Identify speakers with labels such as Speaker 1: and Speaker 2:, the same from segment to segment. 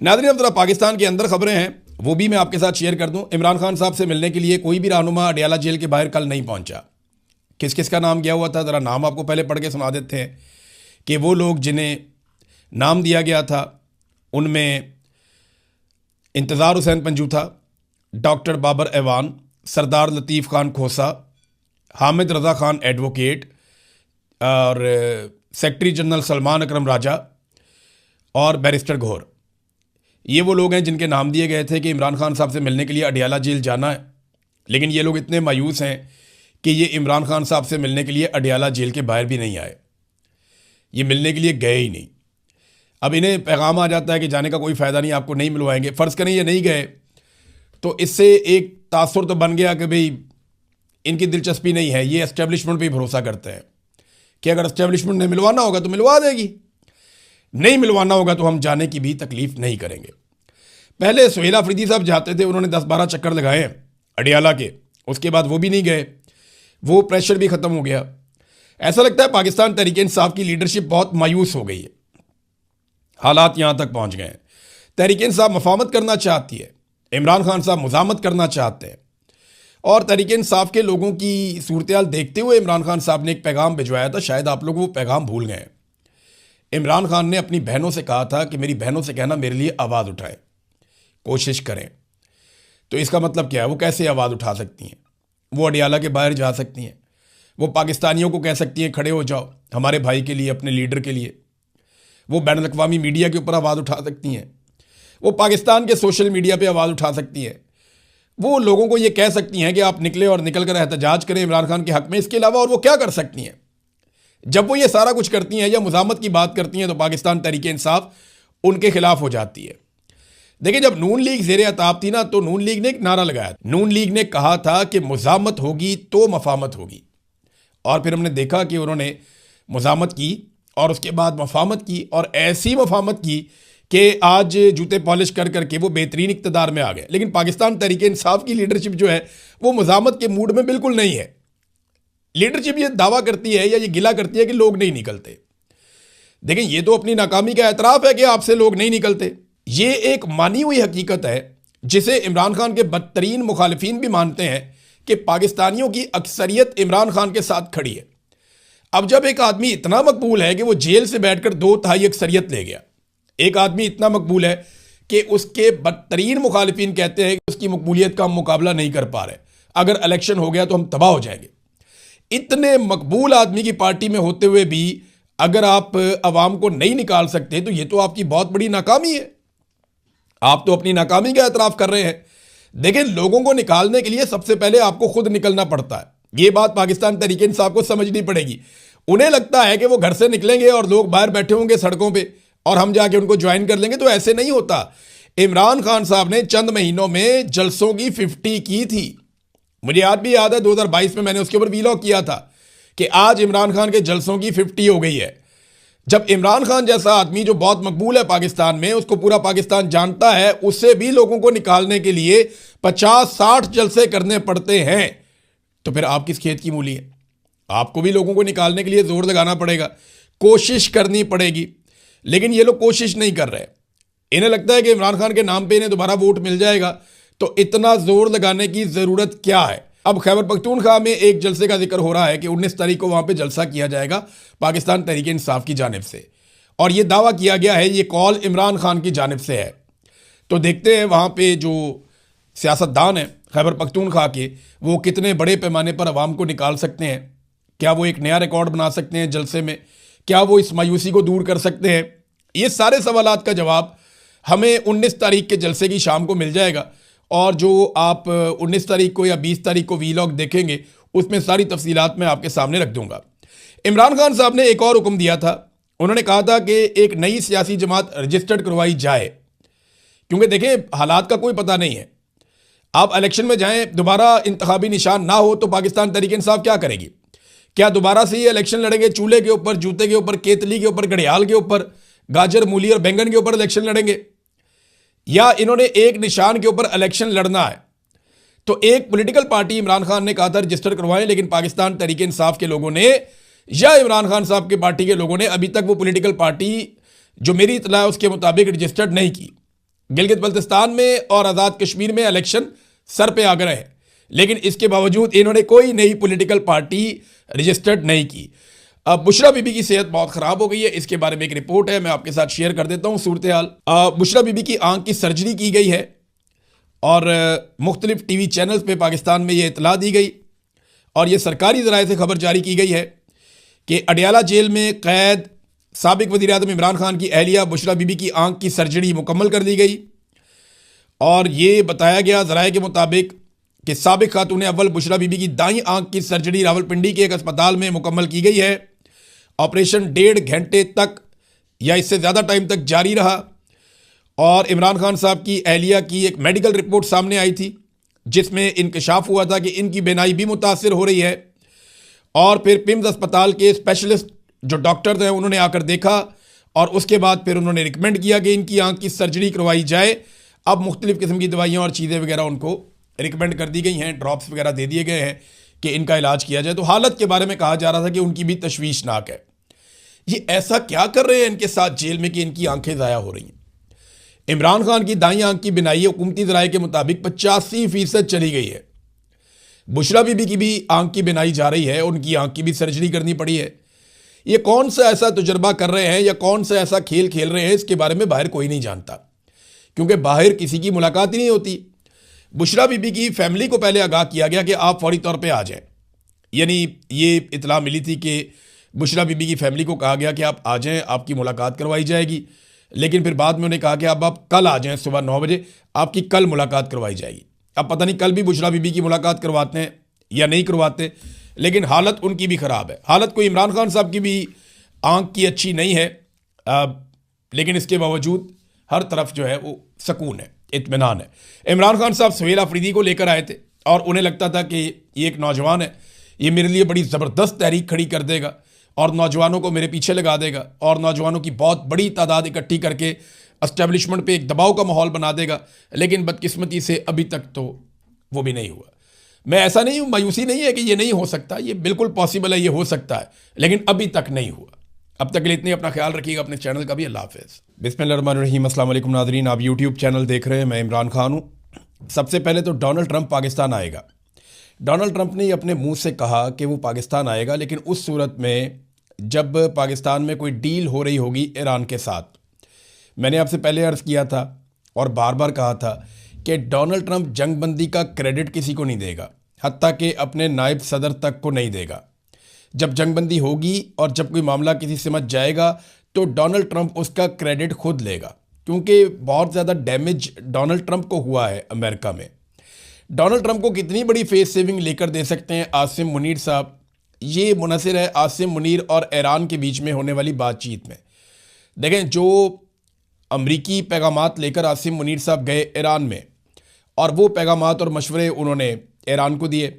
Speaker 1: नाज़रीन, अब जरा पाकिस्तान के अंदर खबरें हैं, वो भी मैं आपके साथ शेयर कर दूं। इमरान खान साहब से मिलने के लिए कोई भी रहनुमा अडयाला जेल के बाहर कल नहीं पहुंचा। किस किस का नाम गया हुआ था, ज़रा नाम आपको पहले पढ़ के सुना देते हैं कि वो लोग जिन्हें नाम दिया गया था उनमें इंतज़ार हुसैन पंजू था, डॉक्टर बाबर ऐवान, सरदार लतीफ़ खान खोसा, हामिद रज़ा खान एडवोकेट और सेक्रेटरी जनरल सलमान अकरम राजा और बैरिस्टर घोर। ये वो लोग हैं जिनके नाम दिए गए थे कि इमरान खान साहब से मिलने के लिए अडयाला जेल जाना है। लेकिन ये लोग इतने मायूस हैं कि ये इमरान खान साहब से मिलने के लिए अडयाला जेल के बाहर भी नहीं आए, ये मिलने के लिए गए ही नहीं। अब इन्हें पैगाम आ जाता है कि जाने का कोई फ़ायदा नहीं, आपको नहीं मिलवाएंगे। फ़र्ज़ करें ये नहीं गए तो इससे एक तासुर तो बन गया कि भाई इनकी दिलचस्पी नहीं है, ये एस्टेब्लिशमेंट पर ही भरोसा करते हैं कि अगर एस्टेब्लिशमेंट ने मिलवाना होगा तो मिलवा देगी, नहीं मिलवाना होगा तो हम जाने की भी तकलीफ़ नहीं करेंगे। पहले सुहेल अफरीदी साहब जाते थे, उन्होंने 10-12 चक्कर लगाए अडयाला के, उसके बाद वो भी नहीं गए, वो प्रेशर भी ख़त्म हो गया। ऐसा लगता है पाकिस्तान तहरीक इंसाफ की लीडरशिप बहुत मायूस हो गई है, हालात यहाँ तक पहुँच गए हैं। तहरीक इंसाफ मफामत करना चाहती है, इमरान खान साहब मुज़ामत करना चाहते हैं, और तहरीक इंसाफ के लोगों की सूरत देखते हुए इमरान खान साहब ने एक पैगाम भिजवाया था, शायद आप लोग वो पैगाम भूल गए। इमरान खान ने अपनी बहनों से कहा था कि मेरी बहनों से कहना मेरे लिए आवाज़ उठाएं, कोशिश करें। तो इसका मतलब क्या है, वो कैसे आवाज़ उठा सकती हैं? वो अडयाला के बाहर जा सकती हैं, वो पाकिस्तानियों को कह सकती हैं खड़े हो जाओ हमारे भाई के लिए, अपने लीडर के लिए। वो बैनुल अक़वामी मीडिया के ऊपर आवाज़ उठा सकती हैं, वो पाकिस्तान के सोशल मीडिया पर आवाज़ उठा सकती हैं, वो लोगों को ये कह सकती हैं कि आप निकले और निकल कर एहतजाज करें इमरान खान के हक़ में। इसके अलावा और वो क्या कर सकती हैं? जब वो ये सारा कुछ करती हैं या मुज़ामत की बात करती हैं तो पाकिस्तान तहरीक इंसाफ उनके खिलाफ हो जाती है। देखिए, जब नून लीग ज़ेरे अताब थी ना, तो नून लीग ने एक नारा लगाया। नून लीग ने कहा था कि मुज़ामत होगी तो मफामत होगी, और फिर हमने देखा कि उन्होंने मुज़ामत की और उसके बाद मफामत की, और ऐसी मफामत की कि आज जूते पॉलिश कर करके वो बेहतरीन इक़्तिदार में आ गए। लेकिन पाकिस्तान तहरीक इंसाफ की लीडरशिप जो है वो मुज़ामत के मूड में बिल्कुल नहीं है। लीडरशिप ये दावा करती है या ये गिला करती है कि लोग नहीं निकलते। देखें, ये तो अपनी नाकामी का एतराफ़ है कि आपसे लोग नहीं निकलते। ये एक मानी हुई हकीकत है जिसे इमरान खान के बदतरीन मुखालिफिन भी मानते हैं कि पाकिस्तानियों की अक्सरियत इमरान खान के साथ खड़ी है। अब जब एक आदमी इतना मकबूल है कि वो जेल से बैठकर 2/3 अक्सरियत ले गया, एक आदमी इतना मकबूल है कि उसके बदतरीन मुखालिफिन कहते हैं कि उसकी मकबूलियत का हम मुकाबला नहीं कर पा रहे, अगर इलेक्शन हो गया तो हम तबाह हो जाएंगे। इतने मकबूल आदमी की पार्टी में होते हुए भी अगर आप अवाम को नहीं निकाल सकते तो ये तो आपकी बहुत बड़ी नाकामी है। आप तो अपनी नाकामी का एतराफ़ कर रहे हैं। देखें, लोगों को निकालने के लिए सबसे पहले आपको खुद निकलना पड़ता है। ये बात पाकिस्तान तहरीक इंसाफ को समझनी पड़ेगी। उन्हें लगता है कि वो घर से निकलेंगे और लोग बाहर बैठे होंगे सड़कों पे और हम जाके उनको ज्वाइन कर लेंगे, तो ऐसे नहीं होता। इमरान खान साहब ने चंद महीनों में जलसों की 50 की थी। मुझे आज भी याद है 2022 में मैंने उसके ऊपर वीलॉग किया था कि आज इमरान खान के जलसों की 50 हो गई है। जब इमरान खान जैसा आदमी जो बहुत मकबूल है पाकिस्तान में, उसको पूरा पाकिस्तान जानता है, उससे भी लोगों को निकालने के लिए 50-60 जलसे करने पड़ते हैं, तो फिर आप किस खेत की मूली है? आपको भी लोगों को निकालने के लिए जोर लगाना पड़ेगा, कोशिश करनी पड़ेगी। लेकिन ये लोग कोशिश नहीं कर रहे। इन्हें लगता है कि इमरान खान के नाम पे इन्हें दोबारा वोट मिल जाएगा, तो इतना जोर लगाने की ज़रूरत क्या है? अब खैबर पख्तूनख्वा में एक जलसे का जिक्र हो रहा है कि 19 तारीख को वहाँ पे जलसा किया जाएगा पाकिस्तान तहरीक इंसाफ की जानिब से, और ये दावा किया गया है, ये कॉल इमरान खान की जानिब से है। तो देखते हैं वहाँ पे जो सियासतदान हैं खैबर पख्तूनख्वा के, वो कितने बड़े पैमाने पर अवाम को निकाल सकते हैं। क्या वो एक नया रिकॉर्ड बना सकते हैं जलसे में? क्या वो इस मायूसी को दूर कर सकते हैं? ये सारे सवालात का जवाब हमें 19 तारीख के जलसे की शाम को मिल जाएगा, और जो आप 19 तारीख को या 20 तारीख को वीलॉग देखेंगे उसमें सारी तफसीलात मैं आपके सामने रख दूंगा। इमरान खान साहब ने एक और हुक्म दिया था। उन्होंने कहा था कि एक नई सियासी जमात रजिस्टर्ड करवाई जाए, क्योंकि देखें हालात का कोई पता नहीं है। आप इलेक्शन में जाएं, दोबारा इंतखाबी निशान ना हो तो पाकिस्तान तहरीक इंसाफ क्या करेगी? क्या दोबारा से ये इलेक्शन लड़ेंगे? चूल्हे के ऊपर, जूते के ऊपर, केतली के ऊपर, घड़ियाल के ऊपर, गाजर, मूली और बैंगन के ऊपर इलेक्शन लड़ेंगे? या इन्होंने एक निशान के ऊपर इलेक्शन लड़ना है? तो एक पॉलिटिकल पार्टी इमरान खान ने कहा था रजिस्टर करवाएं, लेकिन पाकिस्तान तहरीक इंसाफ के लोगों ने या इमरान खान साहब की पार्टी के लोगों ने अभी तक वो पॉलिटिकल पार्टी जो मेरी इतला है उसके मुताबिक रजिस्टर्ड नहीं की। गिलगित बल्तिस्तान में और आज़ाद कश्मीर में इलेक्शन सर पे आ गए हैं, लेकिन इसके बावजूद इन्होंने कोई नई पॉलिटिकल पार्टी रजिस्टर्ड नहीं की। अब बुशरा बीबी की सेहत बहुत ख़राब हो गई है, इसके बारे में एक रिपोर्ट है, मैं आपके साथ शेयर कर देता हूँ सूरत हाल। बुशरा बीबी की आंख की सर्जरी की गई है और मुख्तलिफ टीवी चैनल्स पे पाकिस्तान में ये इतला दी गई और ये सरकारी ज़राए से खबर जारी की गई है कि अडयाला जेल में कैद साबिक वज़ीर-ए-आज़म इमरान खान की अहलिया बुशरा बीबी की आंख की सर्जरी मुकम्मल कर दी गई और ये बताया गया ज़राए के मुताबिक कि साबिक खातून अव्वल बुशरा बीबी की दाईं आंख की सर्जरी रावलपिंडी के एक अस्पताल में मुकम्मल की गई है। ऑपरेशन 1.5 घंटे तक या इससे ज़्यादा टाइम तक जारी रहा और इमरान खान साहब की अहलिया की एक मेडिकल रिपोर्ट सामने आई थी जिसमें इंकशाफ हुआ था कि इनकी बीनाई भी मुतासिर हो रही है और फिर पिम्स अस्पताल के स्पेशलिस्ट जो डॉक्टर्स हैं उन्होंने आकर देखा और उसके बाद फिर उन्होंने रिकमेंड किया कि इनकी आंख की सर्जरी करवाई जाए। अब मुख्तलिफ़ किस्म की दवाइयाँ और चीज़ें वगैरह उनको रिकमेंड कर दी गई हैं, ड्रॉप्स वगैरह दे दिए गए हैं कि इनका इलाज किया जाए। तो हालत के बारे में कहा जा रहा था कि उनकी भी तशवीशनाक है। ये ऐसा क्या कर रहे हैं इनके साथ जेल में कि इनकी आंखें ज़ाया हो रही हैं। इमरान खान की दाईं आंख की बिनाई हुकूमती ज़राए के मुताबिक 85% चली गई है। बुशरा बीबी की भी आंख की बिनाई जा रही है, उनकी आंख की भी सर्जरी करनी पड़ी है। ये कौन सा ऐसा तजुर्बा कर रहे हैं या कौन सा ऐसा खेल खेल रहे हैं, इसके बारे में बाहर कोई नहीं जानता, क्योंकि बाहर किसी की मुलाकात ही नहीं होती। बुशरा बीबी की फैमिली को पहले आगाह किया गया कि आप फौरी तौर पे आ जाएं, यानी ये इतला मिली थी कि बुशरा बीबी की फैमिली को कहा गया कि आप आ जाएं, आपकी मुलाकात करवाई जाएगी। लेकिन फिर बाद में उन्हें कहा कि अब आप कल आ जाएं, सुबह 9 बजे आपकी कल मुलाकात करवाई जाएगी। अब पता नहीं कल भी बुशरा बीबी की मुलाकात करवाते हैं या नहीं करवाते, लेकिन हालत उनकी भी ख़राब है। हालत कोई इमरान खान साहब की भी आंख की अच्छी नहीं है, लेकिन इसके बावजूद हर तरफ जो है वो सुकून है, इत्मीनान है। इमरान खान साहब सुहेल अफरीदी को लेकर आए थे और उन्हें लगता था कि ये एक नौजवान है, ये मेरे लिए बड़ी ज़बरदस्त तहरीक खड़ी कर देगा और नौजवानों को मेरे पीछे लगा देगा और नौजवानों की बहुत बड़ी तादाद इकट्ठी करके एस्टेब्लिशमेंट पे एक दबाव का माहौल बना देगा। लेकिन बदकिस्मती से अभी तक तो वो भी नहीं हुआ। मैं ऐसा नहीं हूँ, मायूसी नहीं है कि ये नहीं हो सकता, ये बिल्कुल पॉसिबल है, ये हो सकता है, लेकिन अभी तक नहीं हुआ। अब तक के लिए इतनी, अपना ख्याल रखिएगा, अपने चैनल का भी। अल्लाह हाफ़िज़। बिस्मिल्लाहिर्रहमानिर्रहीम। अस्सलाम वालेकुम नाज़रीन, आप यूट्यूब चैनल देख रहे हैं, मैं इमरान खान हूँ। सबसे पहले तो डोनाल्ड ट्रंप पाकिस्तान आएगा। डोनाल्ड ट्रंप ने अपने मुंह से कहा कि वो पाकिस्तान आएगा, लेकिन उस सूरत में जब पाकिस्तान में कोई डील हो रही होगी ईरान के साथ। मैंने आपसे पहले अर्ज़ किया था और बार बार कहा था कि डोनाल्ड ट्रंप जंगबंदी का क्रेडिट किसी को नहीं देगा, हत्ता कि अपने नायब सदर तक को नहीं देगा। जब जंगबंदी होगी और जब कोई मामला किसी समझ जाएगा तो डोनाल्ड ट्रंप उसका क्रेडिट खुद लेगा, क्योंकि बहुत ज़्यादा डैमेज डोनाल्ड ट्रंप को हुआ है अमेरिका में। डोनाल्ड ट्रंप को कितनी बड़ी फेस सेविंग लेकर दे सकते हैं आसिम मुनीर साहब, ये मुनसर है आसिम मुनीर और ईरान के बीच में होने वाली बातचीत में। देखें, जो अमरीकी पैगामात लेकर आसिम मुनीर साहब गए ईरान में और वो पैगामात और मशवरे उन्होंने ईरान को दिए,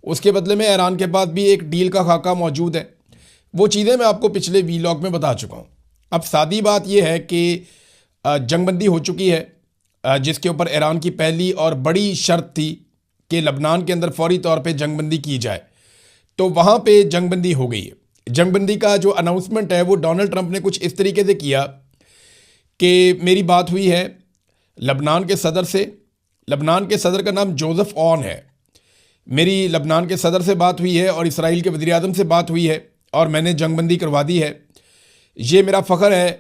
Speaker 1: उसके बदले में ईरान के पास भी एक डील का खाका मौजूद है। वो चीज़ें मैं आपको पिछले वीलॉग में बता चुका हूँ। अब सादी बात यह है कि जंगबंदी हो चुकी है, जिसके ऊपर ईरान की पहली और बड़ी शर्त थी कि लबनान के अंदर फौरी तौर पे जंगबंदी की जाए, तो वहाँ पे जंगबंदी हो गई है। जंगबंदी का जो अनाउंसमेंट है वो डोनाल्ड ट्रंप ने कुछ इस तरीके से किया कि मेरी बात हुई है लबनान के सदर से, लबनान के सदर का नाम जोसेफ ऑन है, मेरी लबनान के सदर से बात हुई है और इसराइल के वज़ीर-ए-आज़म से बात हुई है और मैंने जंगबंदी करवा दी है। ये मेरा फ़ख्र है